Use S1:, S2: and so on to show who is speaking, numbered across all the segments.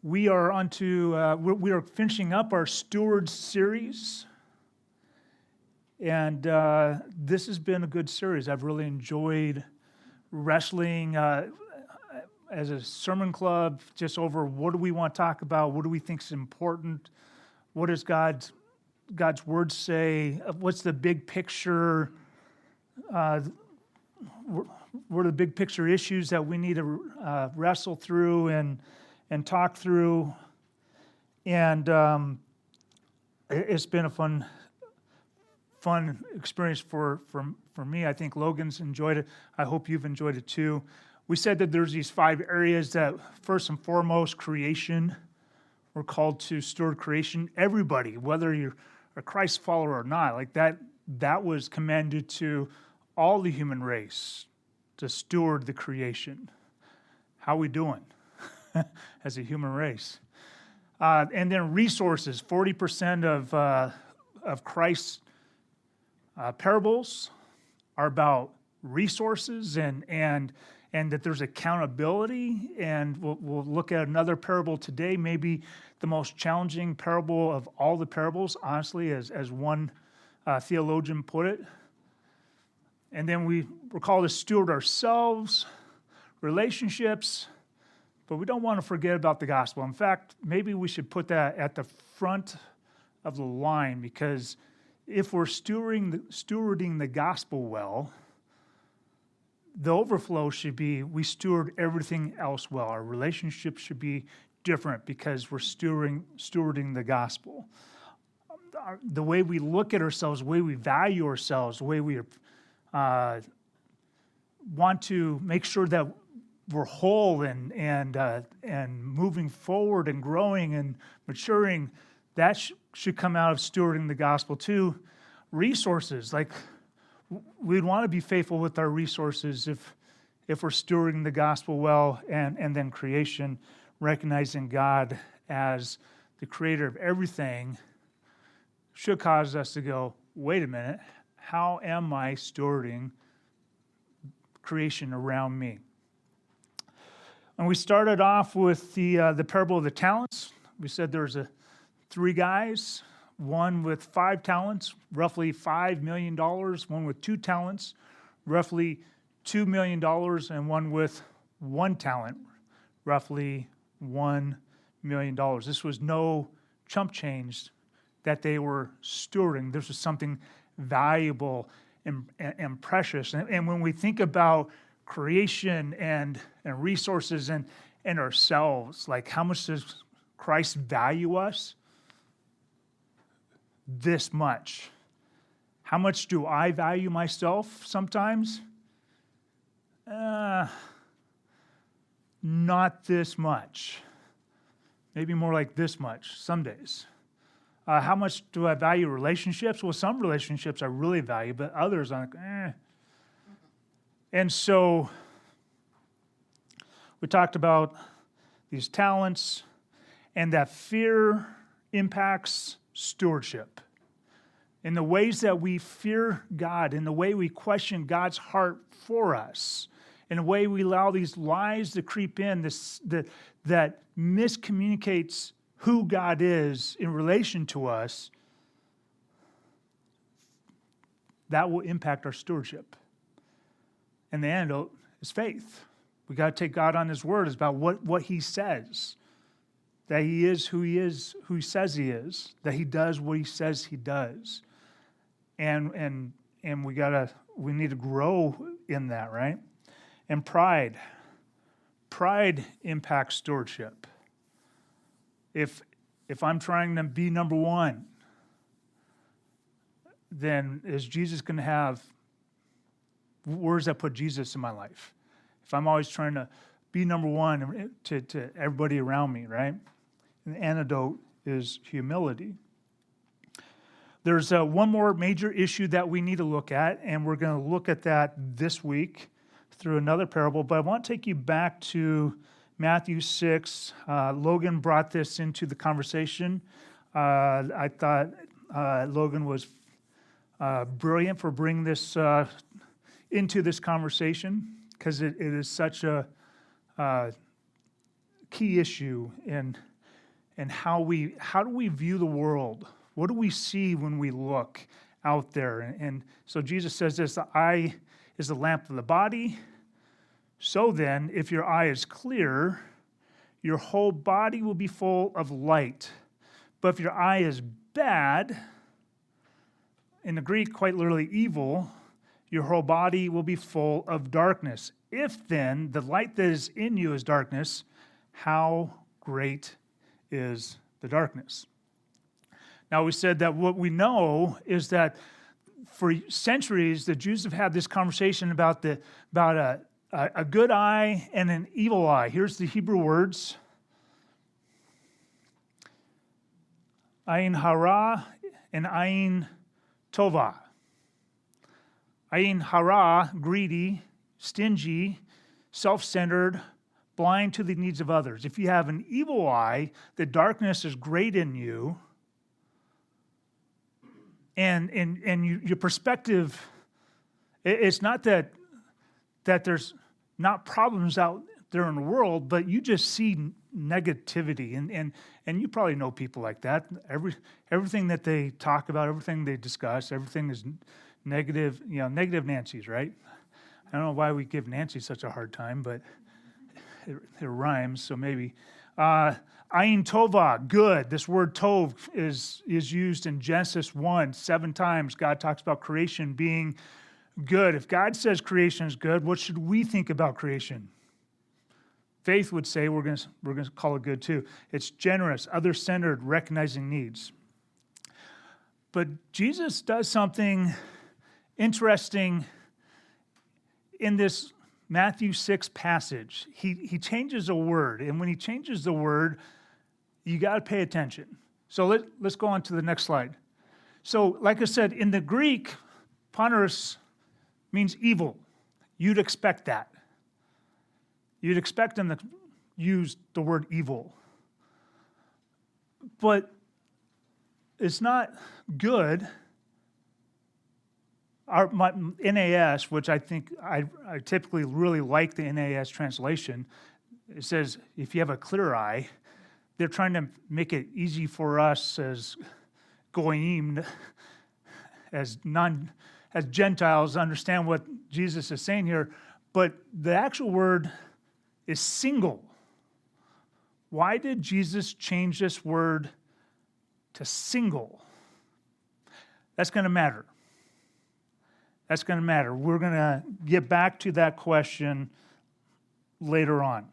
S1: We are we are finishing up our Stewards series, and this has been a good series. I've really enjoyed wrestling as a sermon club, just over what do we want to talk about, what do we think is important, what does God's Word say, what's the big picture, what are the big picture issues that we need to wrestle through and talk through, and it's been a fun experience for me. I think Logan's enjoyed it. I hope you've enjoyed it too. We said that there's these 5 areas that, first and foremost, creation. We're called to steward creation. Everybody, whether you're a Christ follower or not, like that was commanded to all the human race to steward the creation. How are we doing as a human race? And then resources. 40% of Christ's parables are about resources and that there's accountability. And we'll look at another parable today, maybe the most challenging parable of all the parables, honestly, as one theologian put it. And then we're called to steward ourselves, relationships, but we don't want to forget about the gospel. In fact, maybe we should put that at the front of the line, because if we're stewarding the gospel well, the overflow should be we steward everything else well. Our relationships should be different because we're stewarding the gospel. The way we look at ourselves, the way we value ourselves, the way we want to make sure that we're whole and moving forward and growing and maturing, that should come out of stewarding the gospel too. Resources, like we'd want to be faithful with our resources if we're stewarding the gospel well, and then creation, recognizing God as the creator of everything, should cause us to go, wait a minute, how am I stewarding creation around me? And we started off with the parable of the talents. We said there's 3 guys, one with 5 talents, roughly $5 million, one with 2 talents, roughly $2 million, and one with 1 talent, roughly $1 million. This was no chump change that they were stewarding. This was something valuable and precious. And when we think about creation and resources and ourselves, like how much does Christ value us? This much. How much do I value myself sometimes? Not this much. Maybe more like this much some days. How much do I value relationships? Well, some relationships I really value, but others I'm like, And so we talked about these talents and that fear impacts stewardship. In the ways that we fear God, in the way we question God's heart for us, in the way we allow these lies to creep in, that miscommunicates who God is in relation to us, that will impact our stewardship. And the antidote is faith. We got to take God on His word. It's about what He says. That He is, who He says He is. That He does what He says He does. And we need to grow in that, right? And pride. Pride impacts stewardship. If I'm trying to be number one, then is Jesus going to have, where does that put Jesus in my life? If I'm always trying to be number one to everybody around me, right? And the antidote is humility. There's one more major issue that we need to look at, and we're going to look at that this week through another parable. But I want to take you back to Matthew 6. Logan brought this into the conversation. I thought Logan was brilliant for bringing this into this conversation, because it is such a key issue in and how do we view the world? What do we see when we look out there? And so Jesus says this, the eye is the lamp of the body. So then, if your eye is clear, your whole body will be full of light. But if your eye is bad, in the Greek, quite literally evil, your whole body will be full of darkness. If then the light that is in you is darkness, how great is the darkness? Now, we said that what we know is that for centuries, the Jews have had this conversation about a good eye and an evil eye. Here's the Hebrew words. Ayin hara and ayin tova. Ayin hara, greedy, stingy, self-centered, blind to the needs of others. If you have an evil eye, the darkness is great in you, and your perspective, it's not that there's not problems out there in the world, but you just see negativity, and you probably know people like that. Everything that they talk about, everything they discuss, everything is negative. Negative Nancy's, right? I don't know why we give Nancy such a hard time, but it rhymes, so maybe. Ayin tova, good. This word tov is used in Genesis 1 7 times. God talks about creation being good. If God says creation is good, what should we think about creation? Faith would say we're going to call it good too. It's generous, other-centered, recognizing needs. But Jesus does something interesting in this Matthew 6 passage. He changes a word, and when he changes the word, you got to pay attention. So let's go on to the next slide. So, like I said, in the Greek, poneros means evil. You'd expect that. You'd expect them to use the word evil. But it's not good. My NAS, which I think I typically really like the NAS translation, it says, if you have a clear eye, they're trying to make it easy for us as goyim, as Gentiles, understand what Jesus is saying here. But the actual word is single. Why did Jesus change this word to single? That's going to matter. That's going to matter. We're going to get back to that question later on.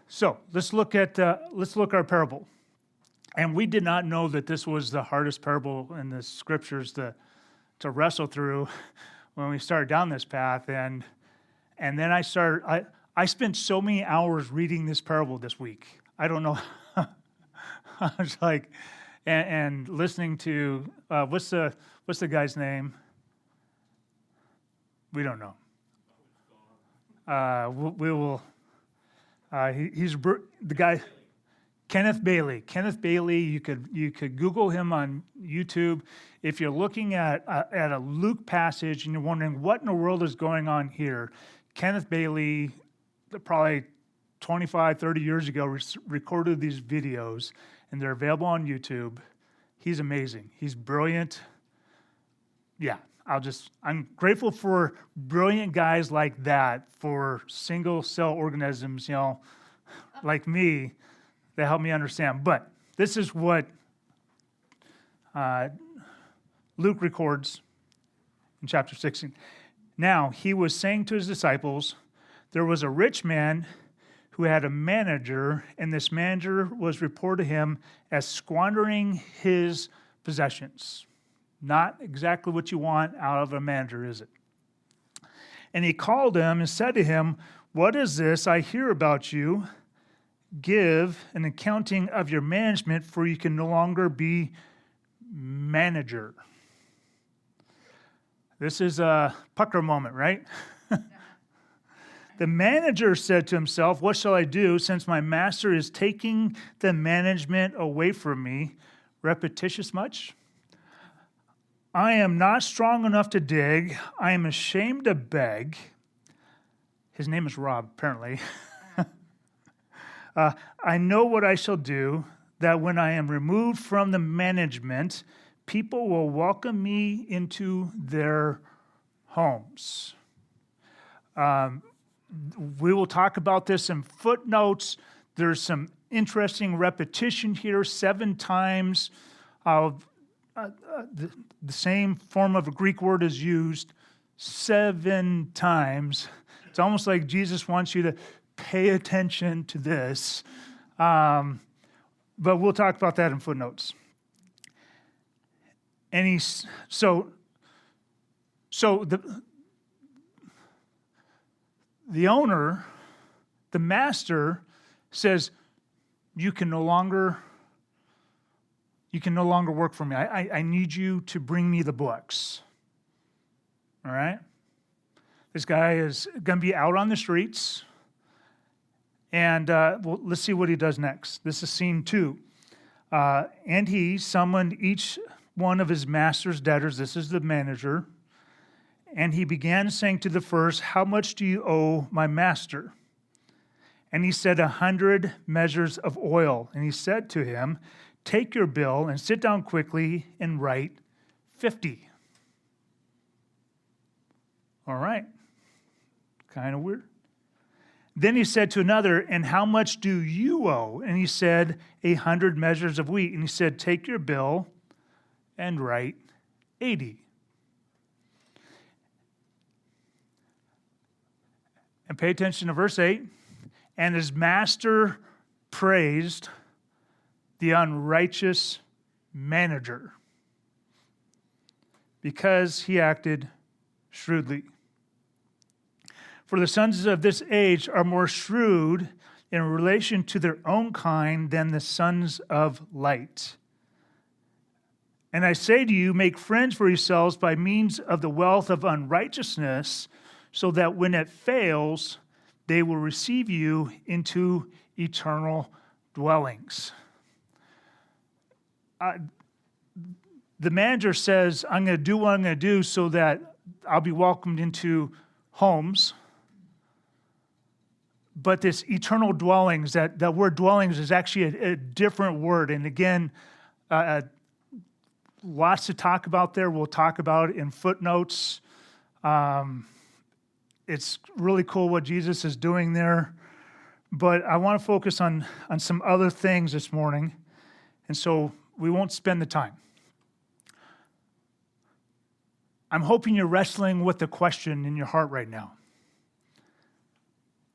S1: So let's look at our parable. And we did not know that this was the hardest parable in the scriptures to wrestle through when we started down this path. And then I spent so many hours reading this parable this week. I don't know. I was like, and listening to what's the guy's name? We don't know. We will. He's the guy, Kenneth Bailey. Kenneth Bailey. You could Google him on YouTube. If you're looking at a Luke passage and you're wondering what in the world is going on here, Kenneth Bailey, probably 25, 30 years ago, recorded these videos, and they're available on YouTube. He's amazing. He's brilliant. Yeah, I'm grateful for brilliant guys like that, for single-cell organisms, like me, that help me understand. But this is what Luke records in chapter 16. Now, he was saying to his disciples, there was a rich man who had a manager, and this manager was reported to him as squandering his possessions. Not exactly what you want out of a manager, is it? And he called him and said to him, what is this I hear about you? Give an accounting of your management, for you can no longer be manager. This is a pucker moment, right? The manager said to himself, what shall I do since my master is taking the management away from me? Repetitious much? I am not strong enough to dig. I am ashamed to beg. His name is Rob, apparently. I know what I shall do, that when I am removed from the management, people will welcome me into their homes. We will talk about this in footnotes. There's some interesting repetition here, 7 times. The same form of a Greek word is used 7 times. It's almost like Jesus wants you to pay attention to this. But we'll talk about that in footnotes. And so the owner, the master, says, you can no longer work for me. I need you to bring me the books. All right? This guy is going to be out on the streets. And let's see what he does next. This is scene 2. And he summoned each one of his master's debtors. This is the manager. And he began saying to the first, how much do you owe my master? And he said, 100 measures of oil. And he said to him, take your bill and sit down quickly and write 50. All right. Kind of weird. Then he said to another, and how much do you owe? And he said, 100 measures of wheat. And he said, take your bill and write 80. And pay attention to verse 8. And his master praised the unrighteous manager because he acted shrewdly. For the sons of this age are more shrewd in relation to their own kind than the sons of light. And I say to you, make friends for yourselves by means of the wealth of unrighteousness, so that when it fails, they will receive you into eternal dwellings. The manager says, I'm going to do what I'm going to do so that I'll be welcomed into homes. But this eternal dwellings, that word dwellings is actually a different word. And again, lots to talk about there. We'll talk about it in footnotes. It's really cool what Jesus is doing there. But I want to focus on some other things this morning. And so we won't spend the time. I'm hoping you're wrestling with the question in your heart right now.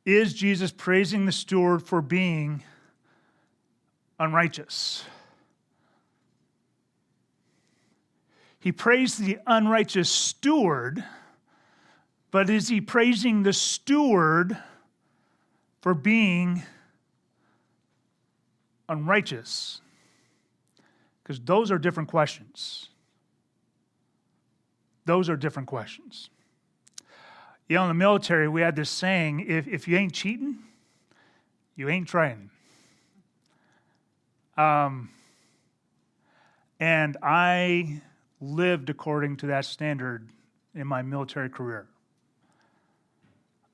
S1: Is Jesus praising the steward for being unrighteous? He praised the unrighteous steward, but is he praising the steward for being unrighteous? Because those are different questions. Those are different questions. You know, in the military, we had this saying, if you ain't cheating, you ain't trying. And I lived according to that standard in my military career.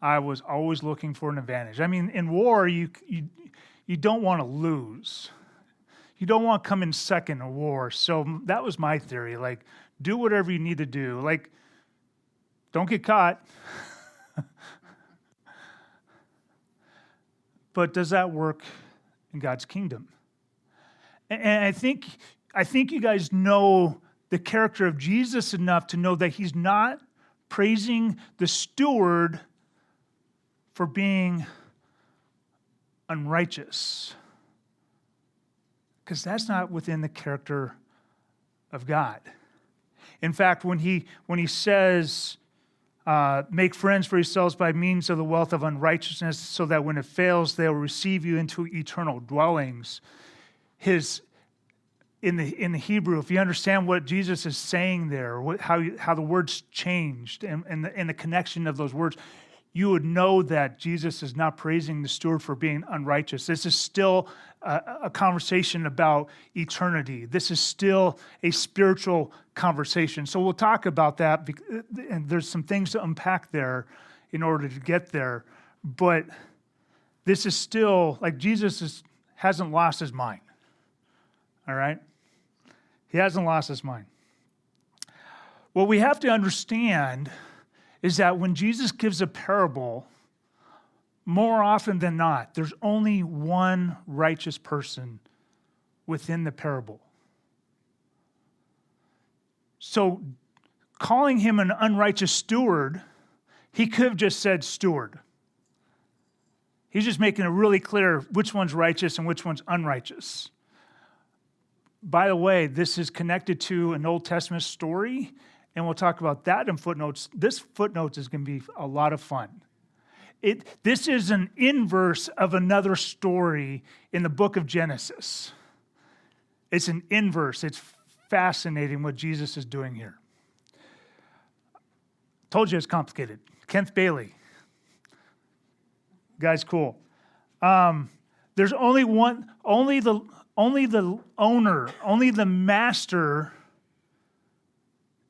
S1: I was always looking for an advantage. I mean, in war, you don't want to lose. You don't want to come in second in war. So that was my theory. Like, do whatever you need to do. Like, don't get caught. But does that work in God's kingdom? And I think you guys know the character of Jesus enough to know that he's not praising the steward for being unrighteous. Because that's not within the character of God. In fact, when he says, make friends for yourselves by means of the wealth of unrighteousness, so that when it fails, they'll receive you into eternal dwellings. In the Hebrew, if you understand what Jesus is saying there, how the words changed and the connection of those words, you would know that Jesus is not praising the steward for being unrighteous. This is still a conversation about eternity. This is still a spiritual conversation. So we'll talk about that, and there's some things to unpack there in order to get there. But this is still, like hasn't lost his mind. All right? He hasn't lost his mind. What we have to understand is that when Jesus gives a parable, more often than not, there's only one righteous person within the parable. So calling him an unrighteous steward, he could have just said steward. He's just making it really clear which one's righteous and which one's unrighteous. By the way, this is connected to an Old Testament story, and we'll talk about that in footnotes. This footnotes is going to be a lot of fun. This is an inverse of another story in the book of Genesis. It's an inverse. It's fascinating what Jesus is doing here. Told you it's complicated. Kenneth Bailey. Guy's cool. There's only one, only the owner, only the master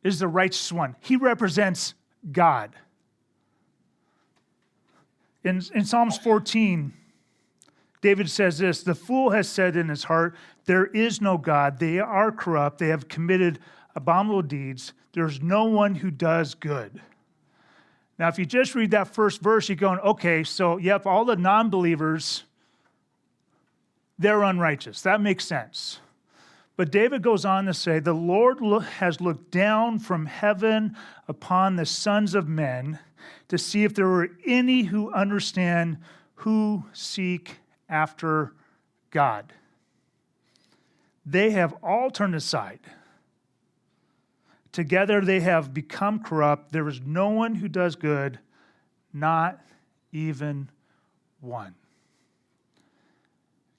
S1: is the righteous one. He represents God. In Psalms 14, David says this, "The fool has said in his heart, there is no God. They are corrupt. They have committed abominable deeds. There's no one who does good." Now, if you just read that first verse, you're going, okay, so yep, all the non-believers, they're unrighteous. That makes sense. But David goes on to say, "The Lord has looked down from heaven upon the sons of men to see if there were any who understand, who seek after God. They have all turned aside. Together they have become corrupt. There is no one who does good, not even one."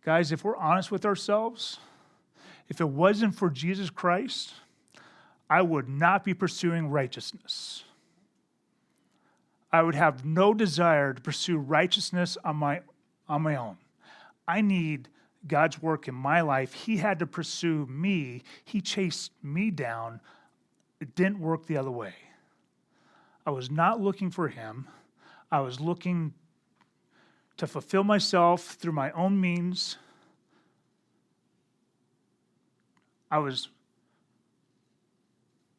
S1: Guys, if we're honest with ourselves, if it wasn't for Jesus Christ, I would not be pursuing righteousness. I would have no desire to pursue righteousness on my own. I need God's work in my life. He had to pursue me. He chased me down. It didn't work the other way. I was not looking for him. I was looking to fulfill myself through my own means. I was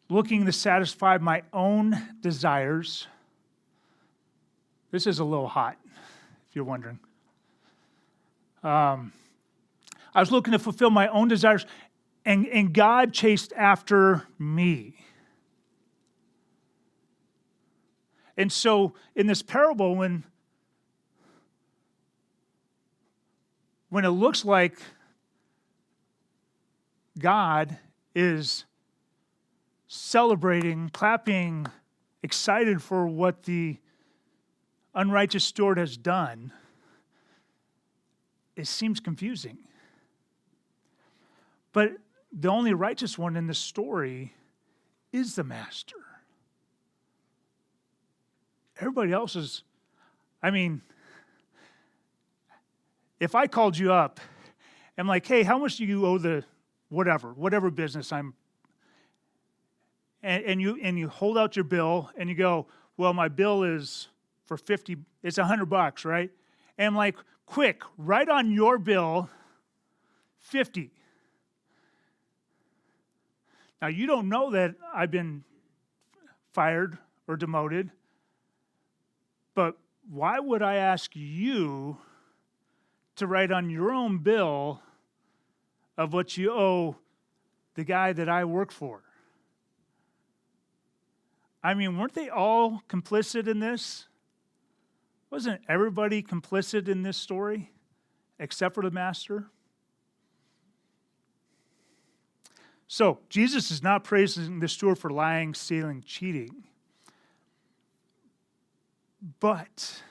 S1: looking to satisfy my own desires. This is a little hot, if you're wondering. I was looking to fulfill my own desires, and God chased after me. And so in this parable, when it looks like God is celebrating, clapping, excited for what the unrighteous steward has done, it seems confusing. But the only righteous one in this story is the master. Everybody else is, if I called you up, I'm like, hey, how much do you owe the whatever business I'm, and you hold out your bill and you go, well, my bill is for $50, it's $100, right? And I'm like, quick, write on your bill, 50. Now, you don't know that I've been fired or demoted, but why would I ask you to write on your own bill of what you owe the guy that I work for? Weren't they all complicit in this? Wasn't everybody complicit in this story except for the master? So, Jesus is not praising the steward for lying, stealing, cheating. But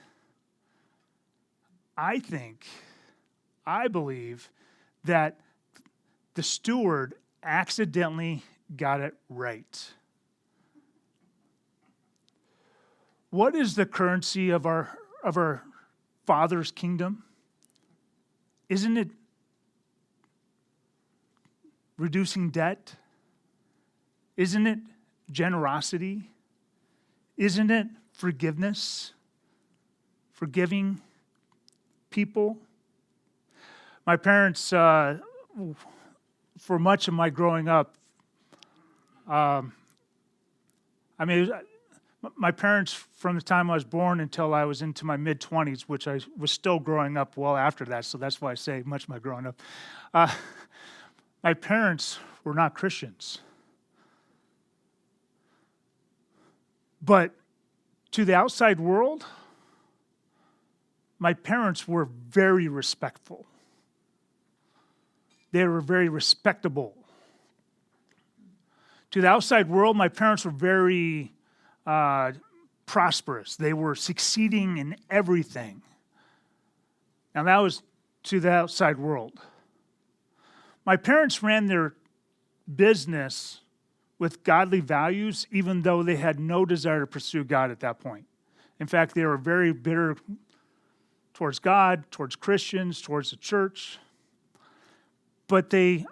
S1: I believe that the steward accidentally got it right. What is the currency of our Father's kingdom? Isn't it reducing debt? Isn't it generosity? Isn't it forgiveness? Forgiving people. My parents, for much of my growing up, my parents, from the time I was born until I was into my mid-20s, which I was still growing up well after that, so that's why I say much of my growing up, my parents were not Christians. But to the outside world, my parents were very respectful. They were very respectable. To the outside world, my parents were very prosperous. They were succeeding in everything. Now that was to the outside world. My parents ran their business with godly values, even though they had no desire to pursue God at that point. In fact, they were very bitter towards God, towards Christians, towards the church. But they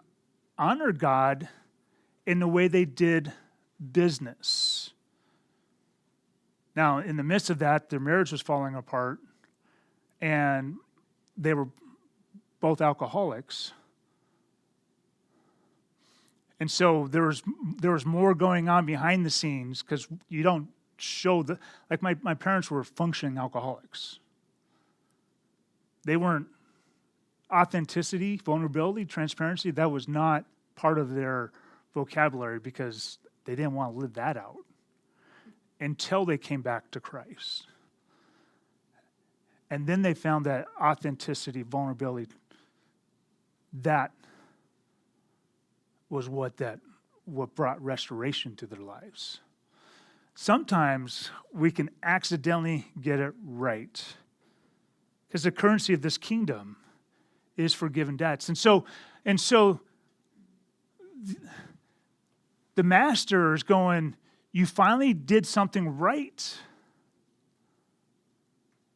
S1: honored God in the way they did business. Now, in the midst of that, their marriage was falling apart, and they were both alcoholics. And so there was more going on behind the scenes, because you don't show like my parents were functioning alcoholics. They weren't authenticity, vulnerability, transparency. That was not part of their vocabulary, because they didn't want to live that out until they came back to Christ. And then they found that authenticity, vulnerability, that was what brought restoration to their lives. Sometimes we can accidentally get it right, because the currency of this kingdom is forgiven debts. And so the master is going, you finally did something right.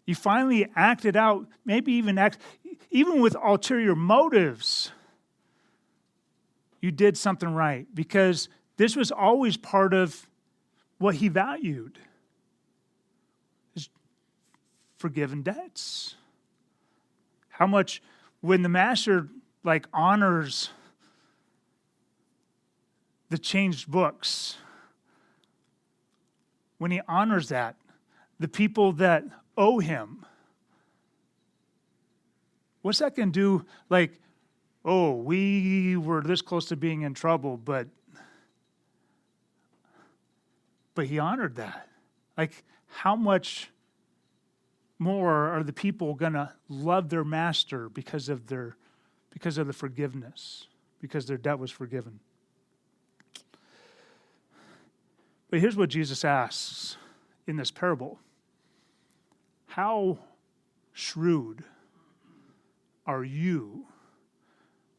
S1: You finally acted out, maybe even with ulterior motives, you did something right, because this was always part of what he valued, is forgiven debts. How much, when the master honors the changed books, when he honors that, the people that owe him, what's that going to do? Oh, we were this close to being in trouble, but he honored that. How much more are the people going to love their master because of the forgiveness, because their debt was forgiven? But here's what Jesus asks in this parable. How shrewd are you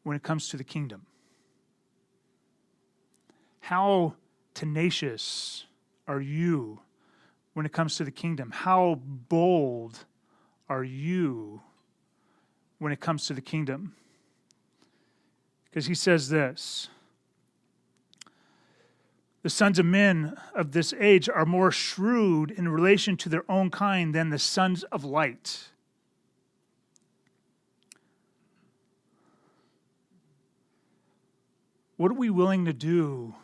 S1: when it comes to the kingdom? How tenacious are you when it comes to the kingdom? How bold are you when it comes to the kingdom? Because he says this: the sons of men of this age are more shrewd in relation to their own kind than the sons of light. What are we willing to do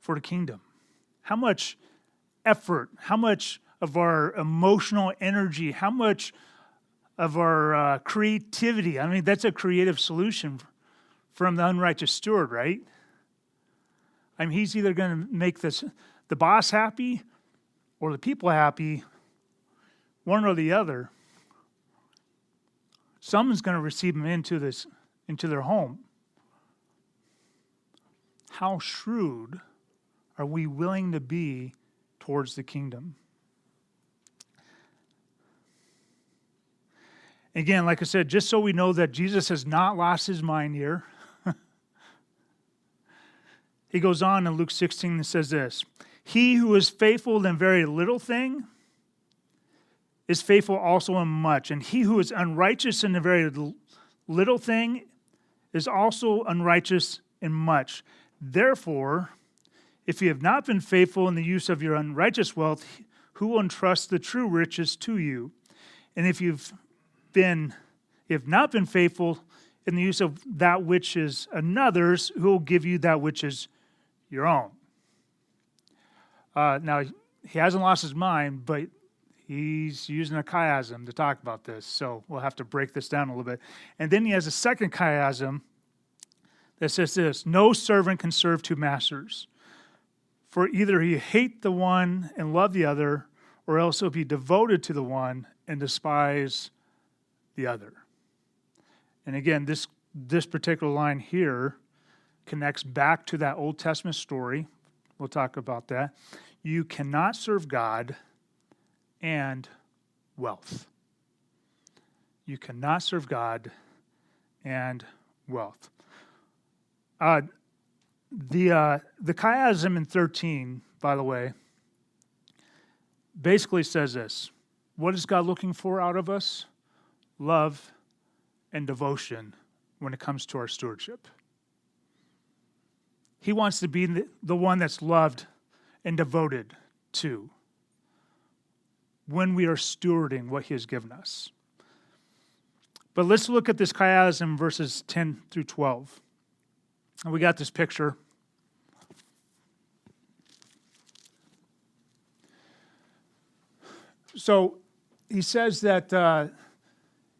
S1: for the kingdom? How much effort, how much of our emotional energy, how much of our creativity? I mean, that's a creative solution from the unrighteous steward, right? I mean, he's either going to make the boss happy or the people happy, one or the other. Someone's going to receive them into their home. How shrewd are we willing to be towards the kingdom? Again, like I said, just so we know that Jesus has not lost his mind here, he goes on in Luke 16 and says this: he who is faithful in very little thing is faithful also in much, and he who is unrighteous in a very little thing is also unrighteous in much. Therefore, if you have not been faithful in the use of your unrighteous wealth, who will entrust the true riches to you? And if you've not been faithful in the use of that which is another's, who will give you that which is your own. Now, he hasn't lost his mind, but he's using a chiasm to talk about this, so we'll have to break this down a little bit. And then he has a second chiasm that says this: no servant can serve two masters, for either he hate the one and love the other, or else he'll be devoted to the one and despise the other. And again, this particular line here connects back to that Old Testament story. We'll talk about that. You cannot serve God and wealth. You cannot serve God and wealth. The chiasm in 13, by the way, basically says this: what is God looking for out of us? Love and devotion when it comes to our stewardship. He wants to be the one that's loved and devoted to when we are stewarding what he has given us. But let's look at this chiasm, verses 10 through 12. And we got this picture. So he says that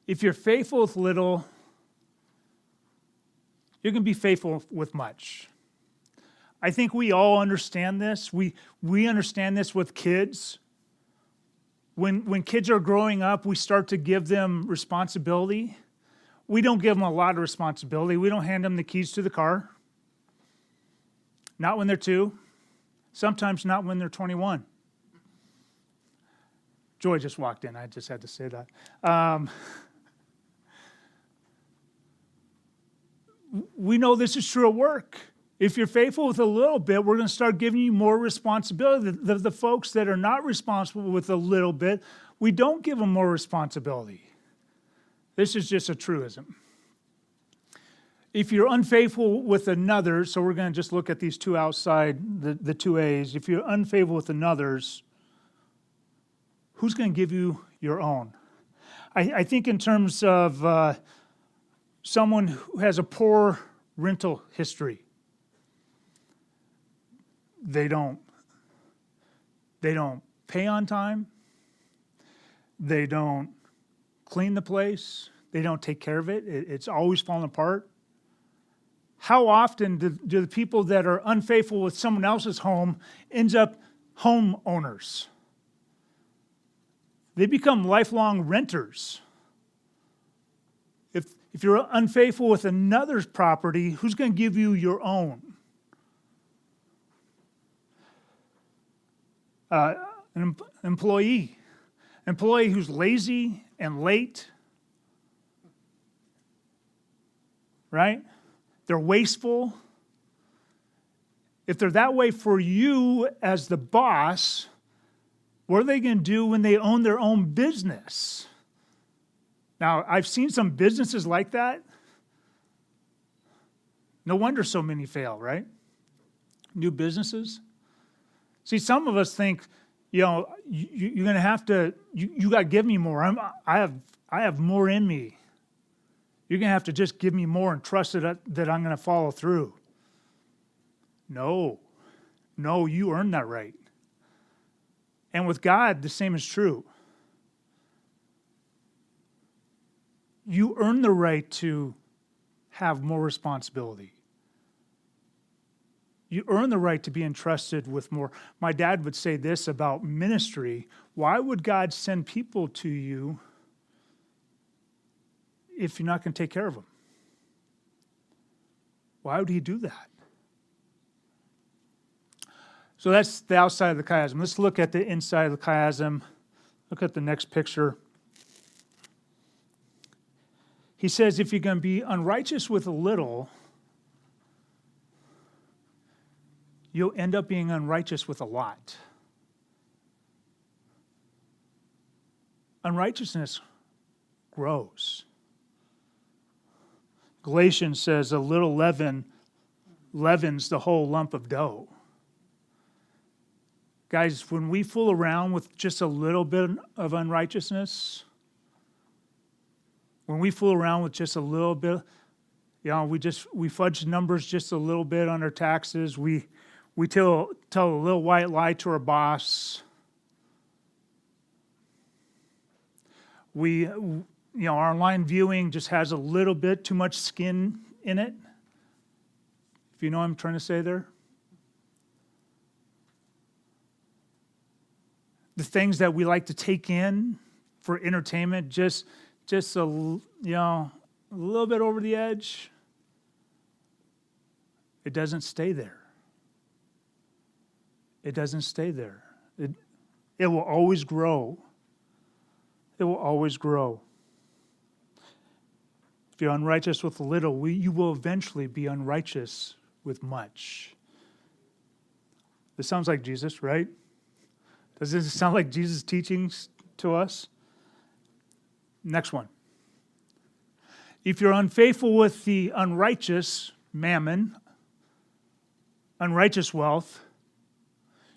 S1: if you're faithful with little, you can be faithful with much. I think we all understand this. We understand this with kids. When kids are growing up, we start to give them responsibility. We don't give them a lot of responsibility. We don't hand them the keys to the car. Not when they're 2. Sometimes not when they're 21. Joy just walked in. I just had to say that. We know this is true at work. If you're faithful with a little bit, we're going to start giving you more responsibility. The folks that are not responsible with a little bit, we don't give them more responsibility. This is just a truism. If you're unfaithful with another, so we're going to just look at these two outside, the two A's. If you're unfaithful with another's, who's going to give you your own? I think in terms of someone who has a poor rental history. They don't pay on time. They don't clean the place. They don't take care of it. It's always falling apart. How often do the people that are unfaithful with someone else's home ends up homeowners? They become lifelong renters. If you're unfaithful with another's property, who's going to give you your own? An employee who's lazy and late, right? They're wasteful. If they're that way for you as the boss, what are they going to do when they own their own business? Now, I've seen some businesses like that. No wonder so many fail, right? New businesses. See, some of us think, you're going to have to, you got to give me more. I have more in me. You're going to have to just give me more and trust that I'm going to follow through. No, you earned that right. And with God, the same is true. You earn the right to have more responsibility. You earn the right to be entrusted with more. My dad would say this about ministry: why would God send people to you if you're not going to take care of them? Why would he do that? So that's the outside of the chiasm. Let's look at the inside of the chiasm. Look at the next picture. He says, if you're going to be unrighteous with a little, you'll end up being unrighteous with a lot. Unrighteousness grows. Galatians says a little leaven leavens the whole lump of dough. Guys, when we fool around with just a little bit of unrighteousness, when we fool around with just a little bit, we fudge numbers just a little bit on our taxes. We tell a little white lie to our boss. Our online viewing just has a little bit too much skin in it. If you know what I'm trying to say there. The things that we like to take in for entertainment, just a little bit over the edge. It doesn't stay there. It doesn't stay there. It will always grow. It will always grow. If you're unrighteous with little, you will eventually be unrighteous with much. This sounds like Jesus, right? Does this sound like Jesus' teachings to us? Next one. If you're unfaithful with the unrighteous mammon, unrighteous wealth,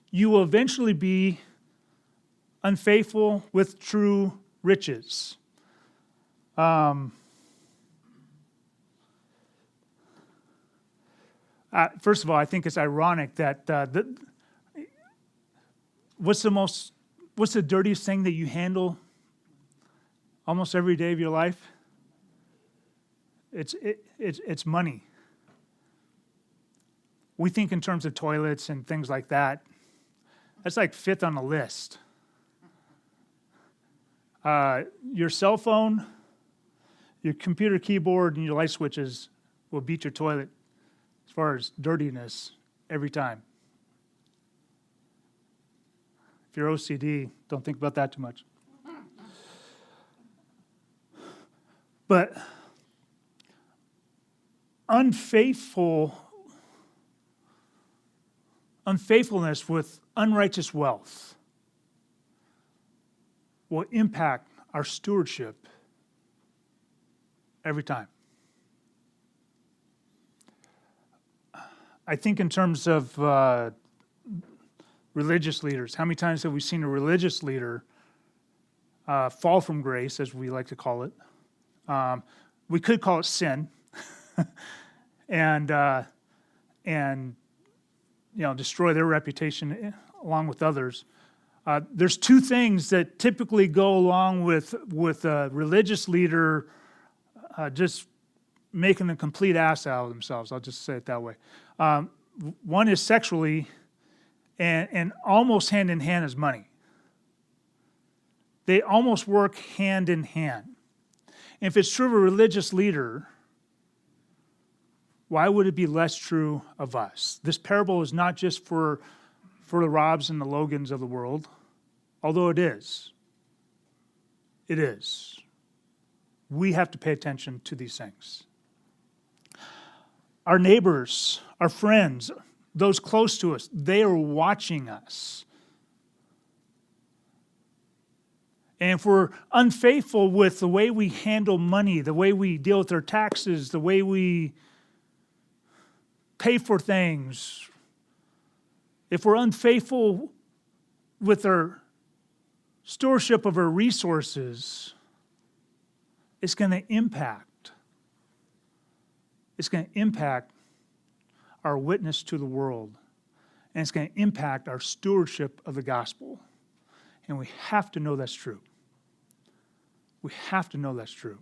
S1: you will eventually be unfaithful with true riches. First of all, I think it's ironic that what's the dirtiest thing that you handle almost every day of your life? It's money. We think in terms of toilets and things like that. That's like fifth on the list. Your cell phone, your computer keyboard, and your light switches will beat your toilet as far as dirtiness every time. If you're OCD, don't think about that too much. But unfaithfulness with unrighteous wealth will impact our stewardship every time. I think in terms of religious leaders, how many times have we seen a religious leader fall from grace, as we like to call it? We could call it sin, and destroy their reputation along with others. There's two things that typically go along with a religious leader just making a complete ass out of themselves. I'll just say it that way. One is sexually, and almost hand in hand is money. They almost work hand in hand. And if it's true of a religious leader, why would it be less true of us? This parable is not just for the Robs and the Logans of the world, although it is. It is. We have to pay attention to these things. Our neighbors, our friends, those close to us, they are watching us. And if we're unfaithful with the way we handle money, the way we deal with our taxes, the way we pay for things, if we're unfaithful with our stewardship of our resources, it's going to impact our witness to the world. And it's going to impact our stewardship of the gospel. And we have to know that's true. We have to know that's true.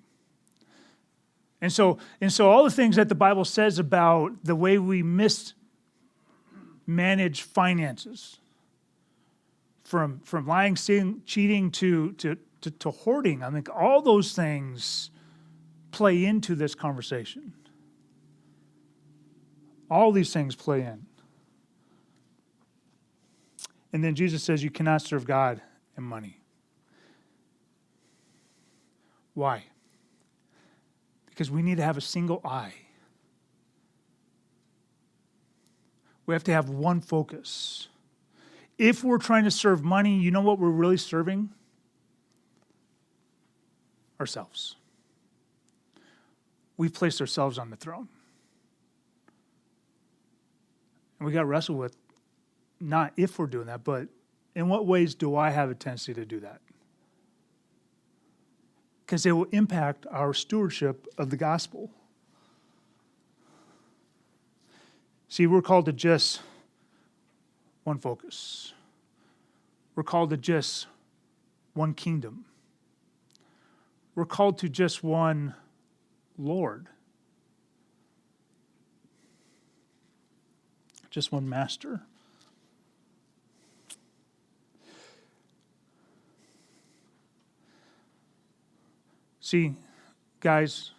S1: And so all the things that the Bible says about the way we mismanage finances, from lying, stealing, cheating to hoarding, I think all those things play into this conversation. All these things play in. And then Jesus says you cannot serve God and money. Why? Because we need to have a single eye. We have to have one focus. If we're trying to serve money, you know what we're really serving? Ourselves. We've placed ourselves on the throne. And we got to wrestle with not if we're doing that, but in what ways do I have a tendency to do that? because it will impact our stewardship of the gospel. See, we're called to just one focus. We're called to just one kingdom. We're called to just one Lord. Just one master. See, guys,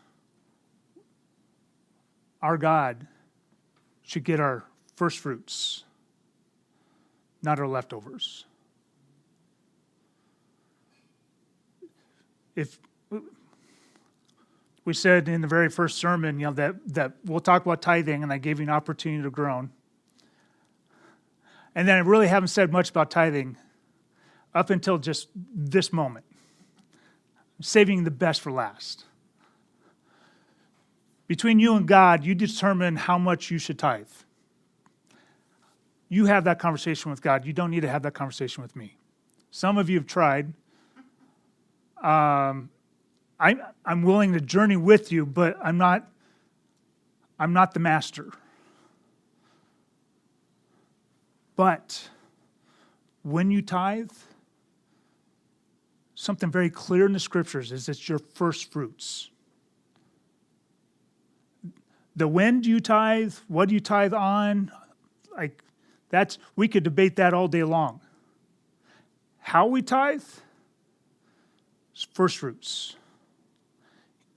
S1: our God should get our first fruits, not our leftovers. If we said in the very first sermon, that we'll talk about tithing, and I gave you an opportunity to groan. And then I really haven't said much about tithing up until just this moment. I'm saving the best for last. Between you and God, you determine how much you should tithe. You have that conversation with God. You don't need to have that conversation with me. Some of you have tried. I'm willing to journey with you, but I'm not the master. But when you tithe, something very clear in the scriptures is it's your first fruits. The when do you tithe, what do you tithe on, we could debate that all day long. How we tithe is first fruits.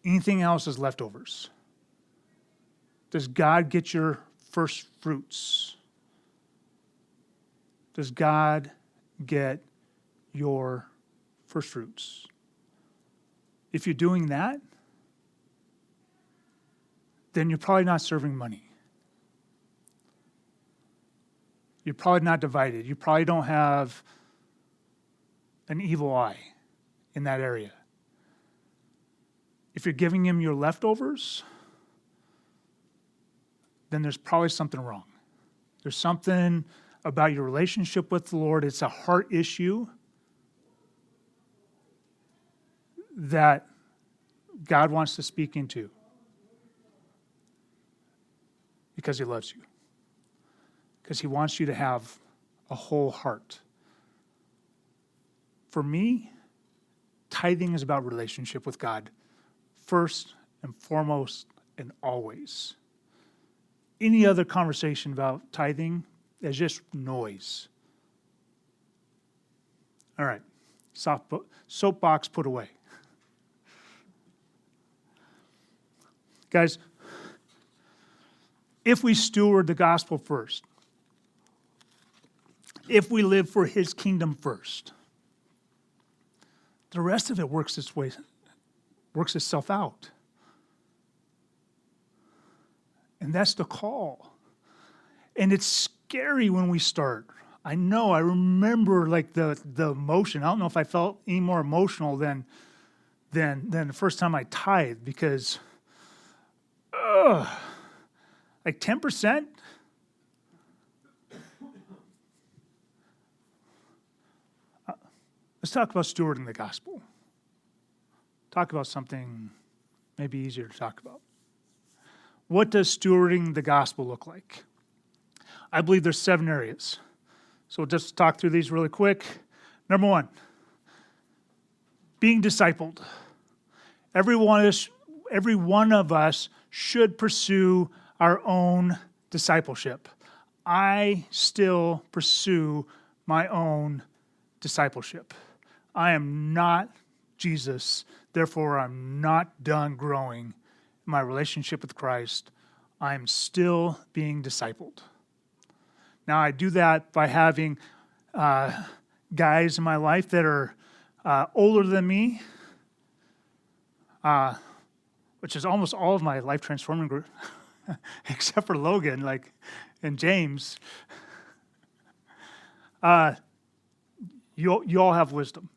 S1: Anything else is leftovers. Does God get your first fruits? Does God get your first fruits? If you're doing that, then you're probably not serving money. You're probably not divided. You probably don't have an evil eye in that area. If you're giving him your leftovers, then there's probably something wrong. There's something about your relationship with the Lord. It's a heart issue that God wants to speak into because he loves you. Because he wants you to have a whole heart. For me, tithing is about relationship with God, first and foremost and always. Any other conversation about tithing is just noise. All right, soapbox put away. Guys, if we steward the gospel first, if we live for his kingdom first, the rest of it works itself out. And that's the call. And it's scary when we start. I know, I remember the emotion. I don't know if I felt any more emotional than the first time I tithed, because 10%? Let's talk about stewarding the gospel. Talk about something maybe easier to talk about. What does stewarding the gospel look like? I believe there's 7 areas. So we'll just talk through these really quick. Number 1, being discipled. Every one of us should pursue our own discipleship. I still pursue my own discipleship. I am not Jesus, therefore I'm not done growing in my relationship with Christ. I am still being discipled. Now I do that by having guys in my life that are older than me, which is almost all of my life transforming group, except for Logan, and James. You all have wisdom.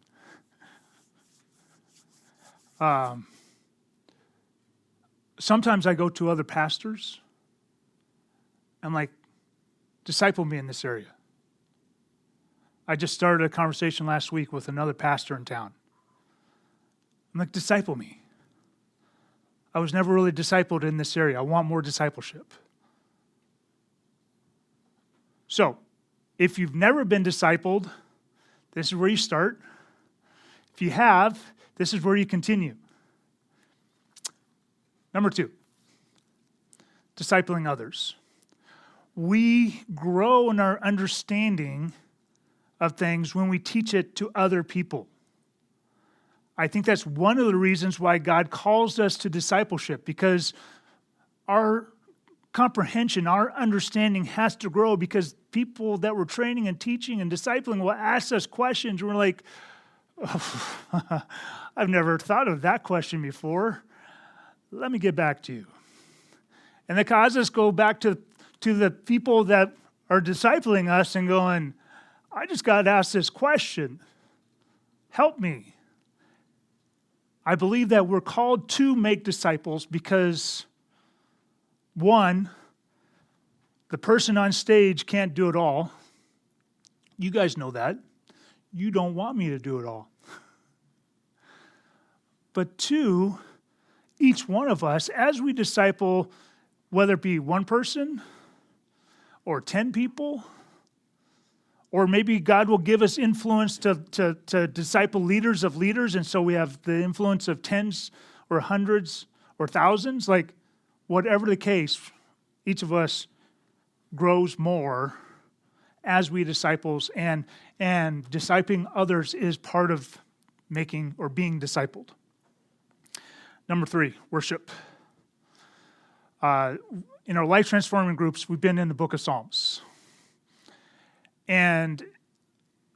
S1: Sometimes I go to other pastors. I'm like, disciple me in this area. I just started a conversation last week with another pastor in town. I'm like, disciple me. I was never really discipled in this area. I want more discipleship. So, if you've never been discipled, this is where you start. If you have, this is where you continue. Number 2, discipling others. We grow in our understanding of things when we teach it to other people. I think that's one of the reasons why God calls us to discipleship, because our comprehension, our understanding has to grow, because people that we're training and teaching and discipling will ask us questions. And we're like, oh, I've never thought of that question before. Let me get back to you. And that causes us to go back to the people that are discipling us and going, I just got asked this question. Help me. I believe that we're called to make disciples because, one, the person on stage can't do it all. You guys know that. You don't want me to do it all. But 2, each one of us, as we disciple, whether it be one person or 10 people, or maybe God will give us influence to disciple leaders of leaders, and so we have the influence of tens or hundreds or thousands. Like, whatever the case, each of us grows more as we disciples, and discipling others is part of making or being discipled. Number 3, worship. In our life transforming groups, we've been in the book of Psalms. And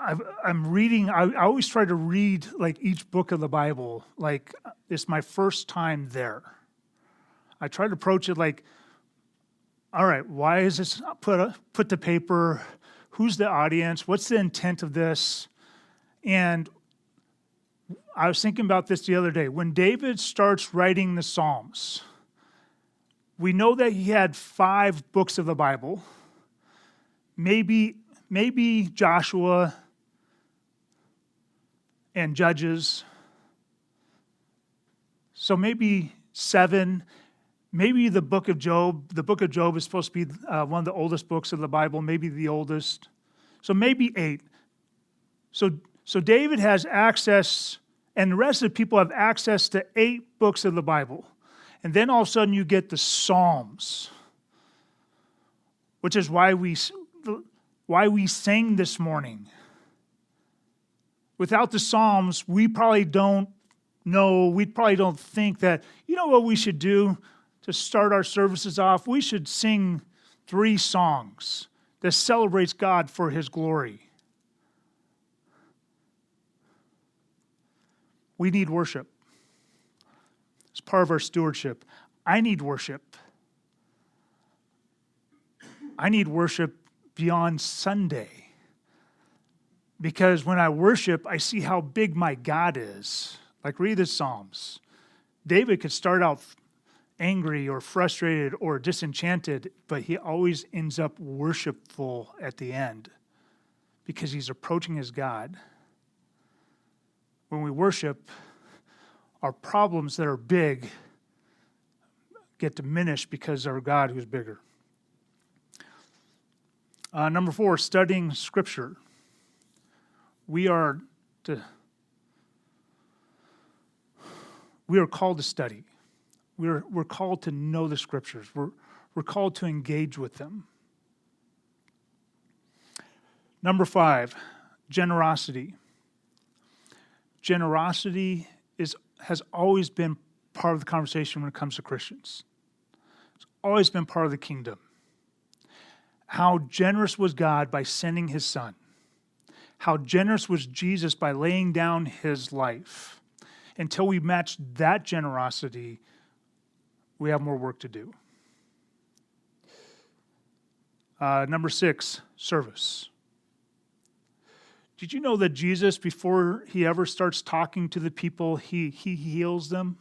S1: I'm reading, I always try to read like each book of the Bible, like it's my first time there. I try to approach it like, all right, why is this put to paper? Who's the audience? What's the intent of this? And I was thinking about this the other day. When David starts writing the Psalms, we know that he had 5 books of the Bible, maybe Joshua and Judges. So maybe 7, maybe the book of Job. The book of Job is supposed to be one of the oldest books of the Bible, maybe the oldest. So maybe 8. So David has access, and the rest of the people have access to 8 books of the Bible. And then all of a sudden you get the Psalms, which is why we sang this morning. Without the Psalms, we probably don't think that, you know what we should do to start our services off? We should sing 3 songs that celebrates God for His glory. We need worship. It's part of our stewardship. I need worship. I need worship beyond Sunday. Because when I worship, I see how big my God is. Like, read the Psalms. David could start out angry or frustrated or disenchanted, but he always ends up worshipful at the end because he's approaching his God. When we worship, our problems that are big get diminished because our God who's bigger. Number 4, studying Scripture. We are called to study. We're called to know the Scriptures. We're called to engage with them. Number 5, generosity. Generosity has always been part of the conversation when it comes to Christians. It's always been part of the kingdom. How generous was God by sending His Son? How generous was Jesus by laying down His life? Until we match that generosity, we have more work to do. Number 6, service. Did you know that Jesus, before He ever starts talking to the people, He heals them?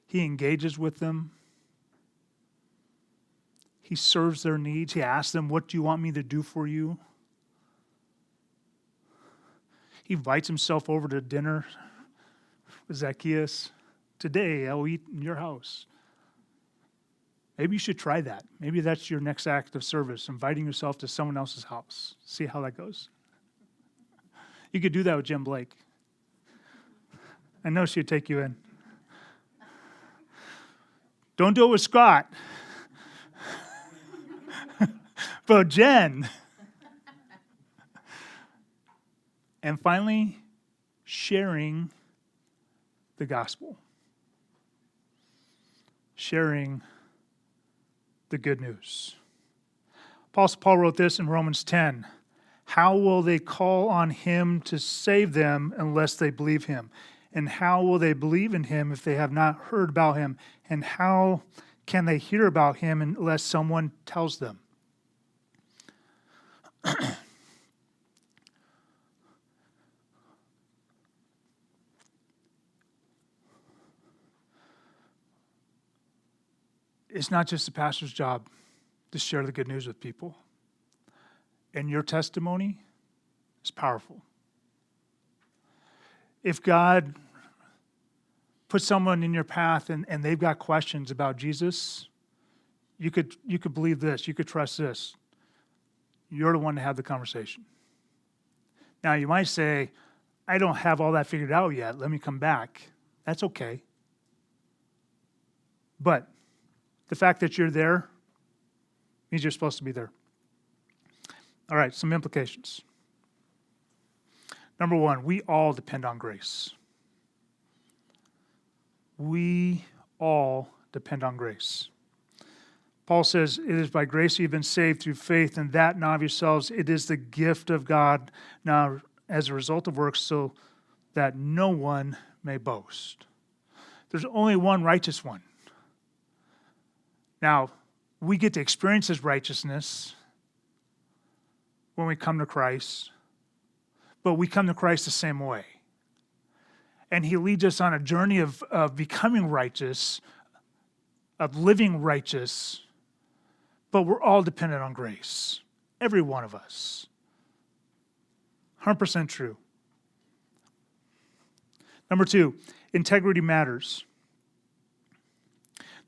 S1: He engages with them. He serves their needs. He asks them, what do you want me to do for you? He invites Himself over to dinner Zacchaeus, today I'll eat in your house. Maybe you should try that. Maybe that's your next act of service, inviting yourself to someone else's house. See how that goes. You could do that with Jim Blake. I know she'd take you in. Don't do it with Scott. But Jen. And finally, sharing the gospel. Sharing the good news. Apostle Paul wrote this in Romans 10. How will they call on him to save them unless they believe him? And how will they believe in him if they have not heard about him? And how can they hear about him unless someone tells them? It's not just the pastor's job to share the good news with people. And your testimony is powerful. If God puts someone in your path and they've got questions about Jesus, you could believe this, you could trust this. You're the one to have the conversation. Now you might say, I don't have all that figured out yet. Let me come back. That's okay. But the fact that you're there means you're supposed to be there. All right, some implications. Number one, we all depend on grace. We all depend on grace. Paul says, it is by grace you've been saved through faith, and that not of yourselves. It is the gift of God, now as a result of works, so that no one may boast. There's only one righteous one. Now, we get to experience his righteousness when we come to Christ, but we come to Christ the same way. And he leads us on a journey of becoming righteous, of living righteous, but we're all dependent on grace. Every one of us. 100% true. Number two, integrity matters.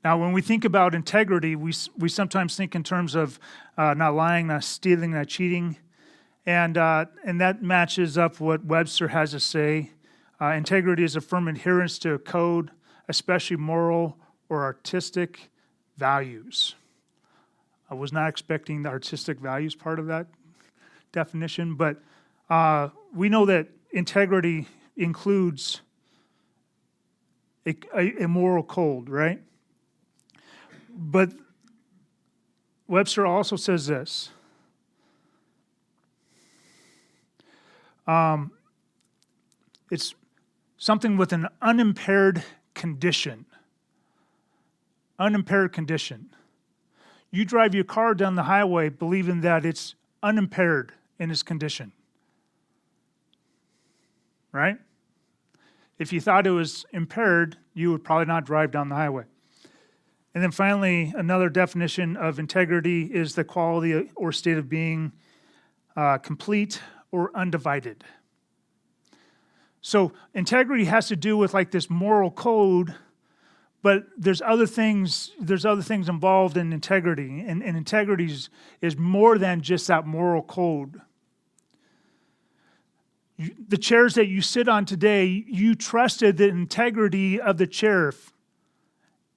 S1: Now, when we think about integrity, we sometimes think in terms of not lying, not stealing, not cheating, and that matches up what Webster has to say. Integrity is a firm adherence to a code, especially moral or artistic values. I was not expecting the artistic values part of that definition, but we know that integrity includes a moral code, right? But Webster also says this. It's something with an unimpaired condition. Unimpaired condition. You drive your car down the highway believing that it's unimpaired in its condition. Right? If you thought it was impaired, you would probably not drive down the highway. And then finally, another definition of integrity is the quality or state of being complete or undivided. So integrity has to do with like this moral code, but there's other things involved in integrity. And integrity is more than just that moral code. The chairs that you sit on today, you trusted the integrity of the chair.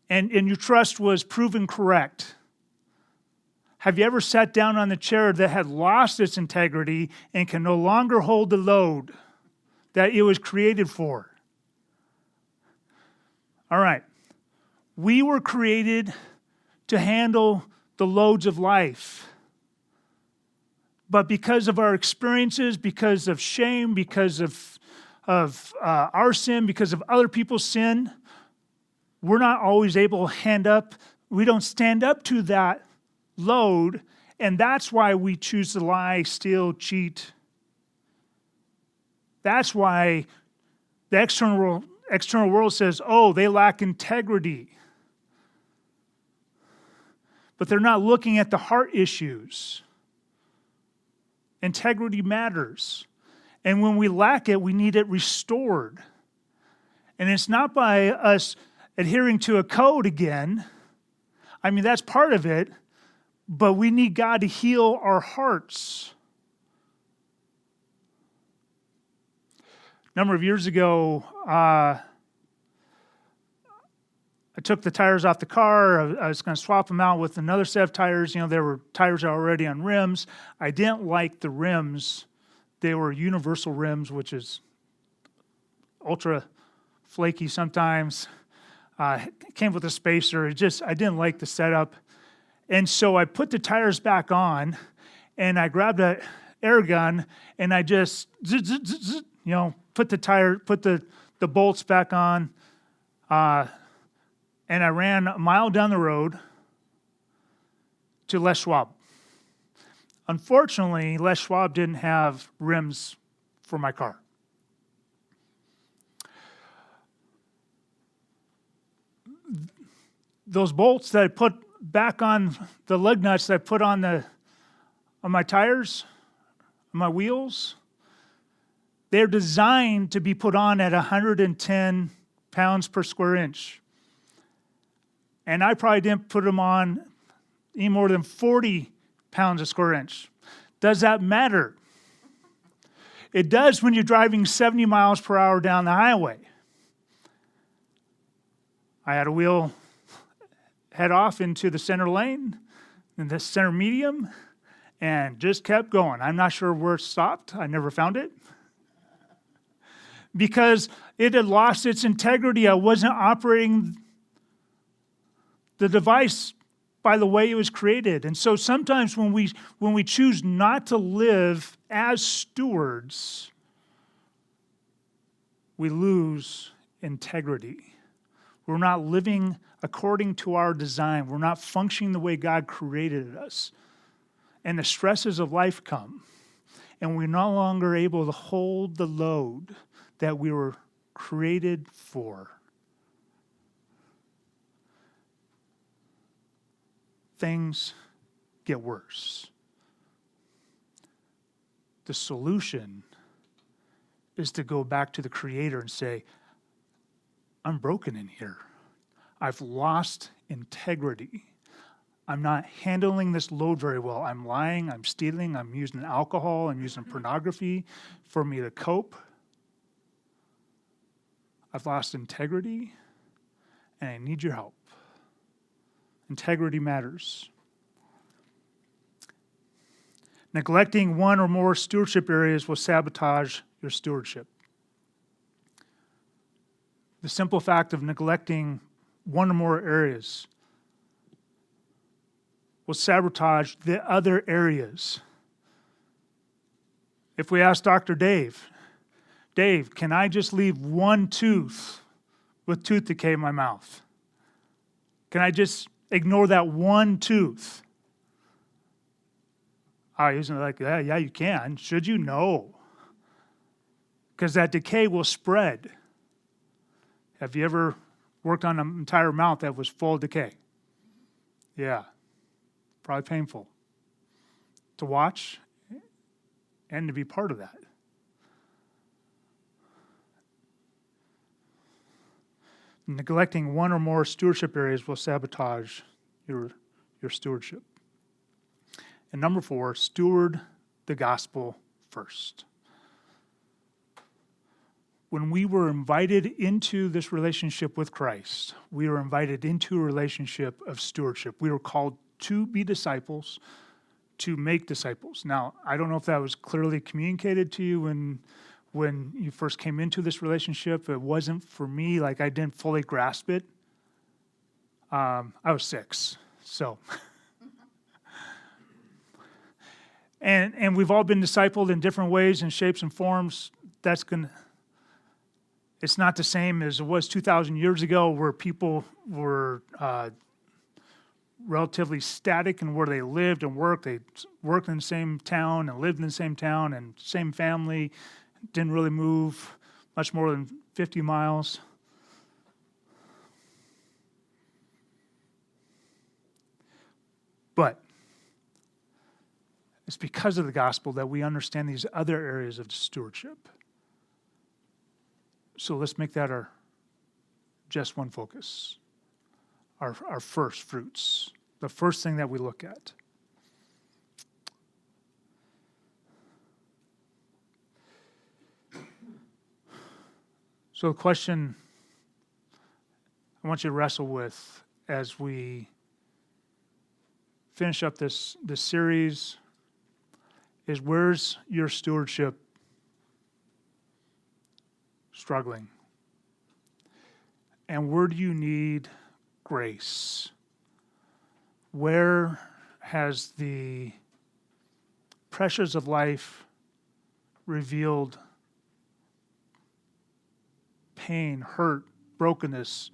S1: And your trust was proven correct. Have you ever sat down on the chair that had lost its integrity and can no longer hold the load that it was created for? All right. We were created to handle the loads of life. But because of our experiences, because of shame, because of our sin, because of other people's sin, we're not always able to we don't stand up to that load, and that's why we choose to lie, steal, cheat. That's why the external world says, oh, they lack integrity. But they're not looking at the heart issues. Integrity matters. And when we lack it, we need it restored. And it's not by us adhering to a code again. I mean, that's part of it, but we need God to heal our hearts. A number of years ago, I took the tires off the car. I was going to swap them out with another set of tires. There were tires already on rims. I didn't like the rims. They were universal rims, which is ultra flaky sometimes. Came with a spacer. I didn't like the setup. And so I put the tires back on, and I grabbed an air gun, and I just, put the bolts back on, and I ran a mile down the road to Les Schwab. Unfortunately, Les Schwab didn't have rims for my car. Those bolts that I put back on, the lug nuts that I put on my tires, on my wheels, they're designed to be put on at 110 pounds per square inch. And I probably didn't put them on any more than 40 pounds a square inch. Does that matter? It does when you're driving 70 miles per hour down the highway. I had a wheel head off into the center lane, in the center medium, and just kept going. I'm not sure where it stopped. I never found it. Because it had lost its integrity. I wasn't operating the device by the way it was created. And so sometimes when we choose not to live as stewards, we lose integrity. We're not living according to our design. We're not functioning the way God created us. And the stresses of life come. And we're no longer able to hold the load that we were created for. Things get worse. The solution is to go back to the Creator and say, I'm broken in here. I've lost integrity. I'm not handling this load very well. I'm lying, I'm stealing, I'm using alcohol, I'm using pornography for me to cope. I've lost integrity, and I need your help. Integrity matters. Neglecting one or more stewardship areas will sabotage your stewardship. The simple fact of neglecting one or more areas will sabotage the other areas. If we ask Dr. Dave, can I just leave one tooth with tooth decay in my mouth? Can I just ignore that one tooth? He's like, yeah, you can. Should you? No. Because that decay will spread. Have you ever worked on an entire mouth that was full of decay? Yeah. Probably painful to watch and to be part of that. Neglecting one or more stewardship areas will sabotage your stewardship. And number 4, steward the gospel first. When we were invited into this relationship with Christ, we were invited into a relationship of stewardship. We were called to be disciples, to make disciples. Now, I don't know if that was clearly communicated to you when you first came into this relationship. It wasn't for me, like I didn't fully grasp it. I was 6, so. And we've all been discipled in different ways and shapes and forms. It's not the same as it was 2,000 years ago, where people were relatively static in where they lived and worked. They worked in the same town and lived in the same town and same family. Didn't really move much more than 50 miles. But it's because of the gospel that we understand these other areas of stewardship. So let's make that our just one focus, our first fruits, the first thing that we look at. So the question I want you to wrestle with as we finish up this series is, where's your stewardship struggling? And where do you need grace? Where has the pressures of life revealed pain, hurt, brokenness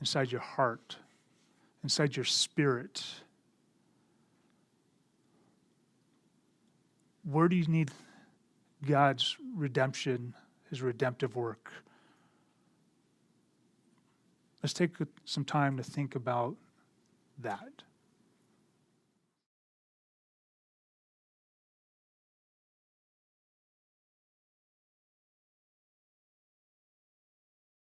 S1: inside your heart, inside your spirit? Where do you need God's redemption, his redemptive work? Let's take some time to think about that.